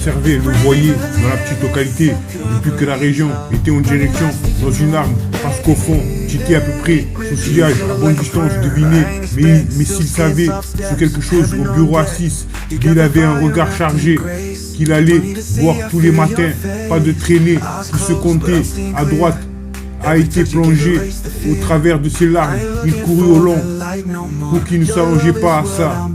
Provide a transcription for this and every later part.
Conserver le voyer dans la petite localité, depuis que la région était en direction dans une arme, parce qu'au fond, j'étais à peu près son sillage à bonne distance deviné, mais s'il savait sur quelque chose au bureau à 6, il avait un regard chargé, qu'il allait voir tous les matins, pas de traînée, qui se comptait à droite, a été plongé au travers de ses larmes, il courut au long, pour qu'il ne s'allongeait pas à ça.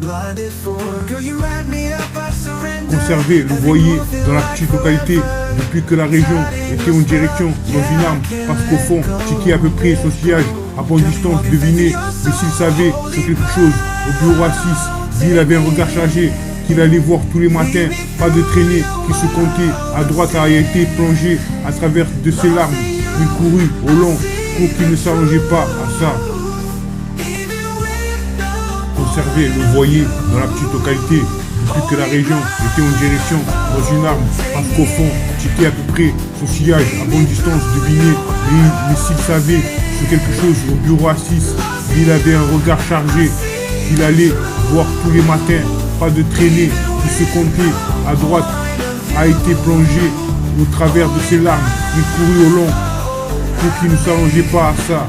Conserver le voyer dans la petite localité, depuis que la région était en direction dans une arme, parce qu'au fond, j'étais à peu près son sillage à bonne distance deviné, mais s'il savait sur quelque chose au bureau à 6, il avait un regard chargé, qu'il allait voir tous les matins, pas de traînée, qui se comptait à droite a été plongé à travers de ses larmes, il courut au long, pour qu'il ne s'allongeait pas à ça. Conserver le voyer dans la petite localité, depuis que la région était en direction dans une arme, parce qu'au fond, j'étais à peu près son sillage à bonne distance deviné, mais s'il savait sur quelque chose au bureau à 6, il avait un regard chargé, qu'il allait voir tous les matins, pas de traînée, qui se comptait à droite, a été plongé au travers de ses larmes, il courut au long, pour qu'il ne s'allongeait pas à ça.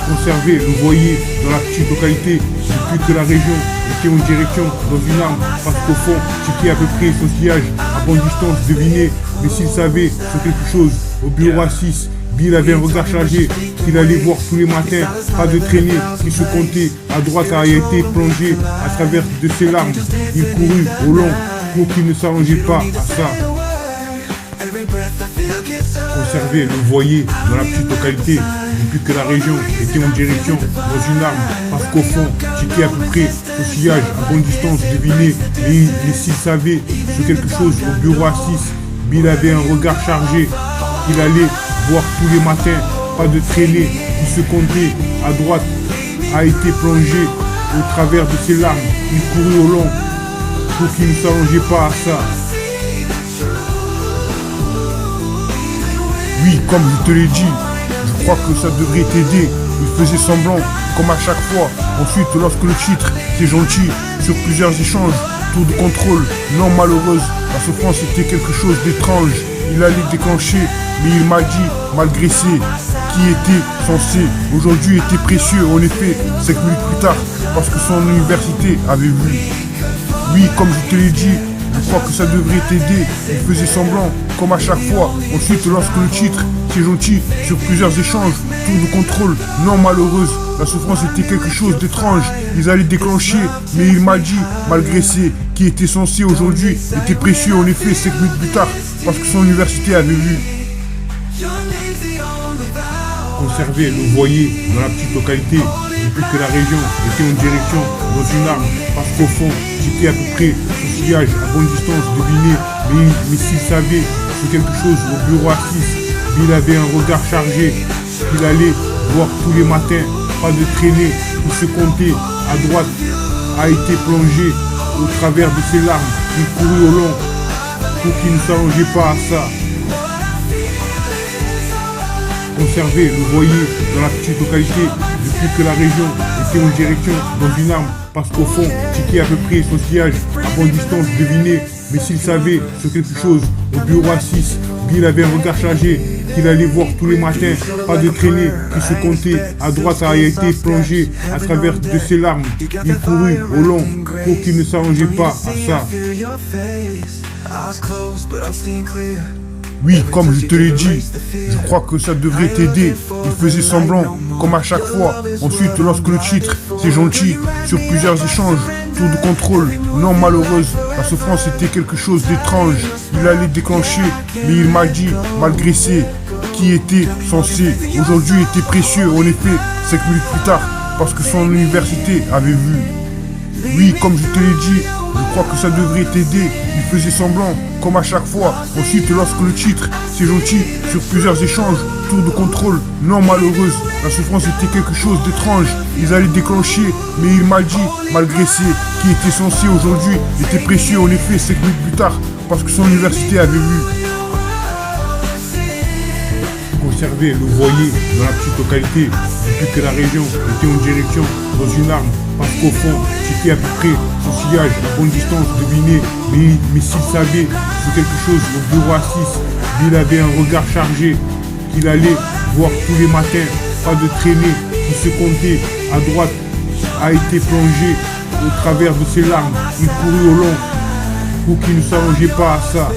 Conserver le voyer dans la petite localité, depuis que la région était en direction dans une arme, parce qu'au fond, j'étais à peu près son sillage à bonne distance deviné, mais s'il savait sur quelque chose au bureau à 6, Bill avait un regard chargé, qu'il allait voir tous les matins, pas de traînée, qui se comptait à droite a été plongé à travers de ses larmes, il courut au long, pour qu'il ne s'allongeait pas à ça. Conserver le voyer dans la petite localité, depuis que la région était en direction dans une arme, parce qu'au fond, j'étais à peu près son sillage à bonne distance deviné, mais s'il savait sur quelque chose au bureau à 6, Bill avait un regard chargé, qu'il allait voir tous les matins, pas de traînée, qui se comptait à droite, a été plongé au travers de ses larmes, il courut au long, pour qu'il ne s'allongeait pas à ça. Oui, comme je te l'ai dit, je crois que ça devrait t'aider. Il faisait semblant, comme à chaque fois. Ensuite, lorsque le titre était gentil, sur plusieurs échanges, tour de contrôle, non malheureuse, la souffrance était quelque chose d'étrange. Il allait déclencher, mais il m'a dit, malgré ce qui était censé, aujourd'hui était précieux. En effet, 5 minutes plus tard, parce que son université avait vu. Oui, comme je te l'ai dit, je crois que ça devrait t'aider. Il faisait semblant, comme à chaque fois. Ensuite, lorsque le titre, c'est gentil, sur plusieurs échanges, tour de contrôle, non malheureuse, la souffrance était quelque chose d'étrange. Ils allaient déclencher, mais il m'a dit, malgré ce qui était censé aujourd'hui, était précieux. En effet, 5 minutes plus tard, parce que son université avait vu. Conserver le voyer dans la petite localité, depuis que la région était en direction dans une arme, parce qu'au fond, j'étais à peu près son sillage à bonne distance deviné, mais s'il savait sur quelque chose au bureau à 6, il avait un regard chargé, qu'il allait voir tous les matins, pas de traînée, qui se comptait à droite, a été plongé au travers de ses larmes, il courut au long, pour qu'il ne s'allongeait pas à ça. Conserver le voyer dans la petite localité, depuis que la région était en direction dans une arme, parce qu'au fond, j'étais à peu près son sillage à bonne distance deviné, mais s'il savait sur quelque chose au bureau à 6, Bill avait un regard chargé, qu'il allait voir tous les matins, pas de traînée, qui se comptait à droite a été plongé à travers de ses larmes, il courut au long, pour qu'il ne s'allongeait pas à ça. Oui, comme je te l'ai dit, je crois que ça devrait t'aider. Il faisait semblant, comme à chaque fois. Ensuite, lorsque le titre, c'est gentil, sur plusieurs échanges, tour de contrôle, non malheureuse, la souffrance était quelque chose d'étrange. Il allait déclencher, mais il m'a dit, malgré ce qui était censé, aujourd'hui était précieux. En effet, 5 minutes plus tard, parce que son université avait vu. Oui, comme je te l'ai dit, je crois que ça devrait t'aider. Il faisait semblant, comme à chaque fois. Ensuite, lorsque le titre, c'est gentil, sur plusieurs échanges, tour de contrôle, non malheureuse, la souffrance était quelque chose d'étrange. Ils allaient déclencher, mais il m'a dit, malgré ce qui était censé aujourd'hui, était précieux. En effet, 5 minutes plus tard, parce que son université avait vu. Conserver le voyer dans la petite localité, depuis que la région était en direction dans une arme, parce qu'au fond, checker à peu près son sillage à bonne distance, deviner. Mais s'il savait sur quelque chose au bureau à 6, il avait un regard chargé qu'il allait voir tous les matins. Pas de traînée qui se comptait à droite a été plongé au travers de ses larmes. Il courut au long pour qu'il ne s'allongeait pas à ça.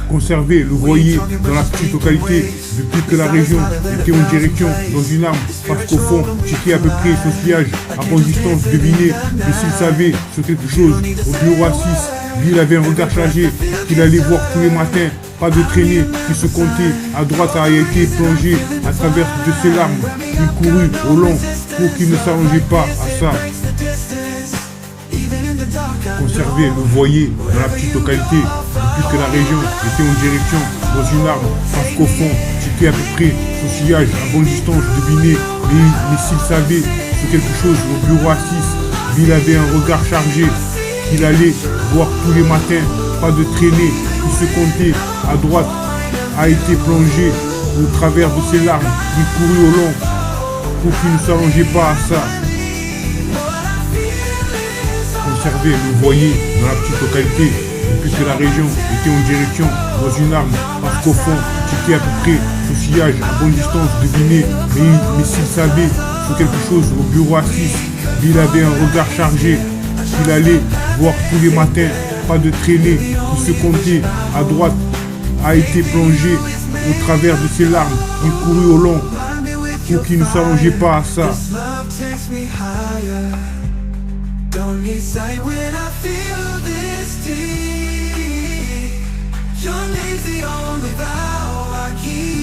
Conserver le voyer dans la petite localité depuis que la région était en direction dans une arme, parce qu'au fond, checker à peu près son sillage à bonne distance, deviner. Mais s'il savait sur quelque chose au bureau à 6, il avait un regard chargé qu'il allait voir tous les matins. Pas de traînée qui se comptait à droite a été plongé à travers de ses larmes. Il courut au long pour qu'il ne s'allongeait pas à ça. Conserver le voyer dans la petite localité depuis que la région était en direction dans une arme, parce qu'au fond, checker à peu près son sillage à bonne distance, deviner. Mais s'il savait sur quelque chose au bureau à 6, il avait un regard chargé qu'il allait voir tous les matins. Pas de traînée qui se comptait à droite a été plongé au travers de ses larmes. Il courut au long pour qu'il ne s'allongeait pas à ça. Conserver le voyer dans la petite localité depuis que la région était en direction dans une arme, parce qu'au fond, checker à peu près son sillage à bonne distance, deviner. Mais s'il savait sur quelque chose au bureau à 6, il avait un regard chargé qu'il allait voir tous les matins. Pas de traînée qui se comptait à droite a été plongé au travers de ses larmes. Il courut au long pour qu'il ne s'allongeait pas à ça. Your name's the only vow I keep.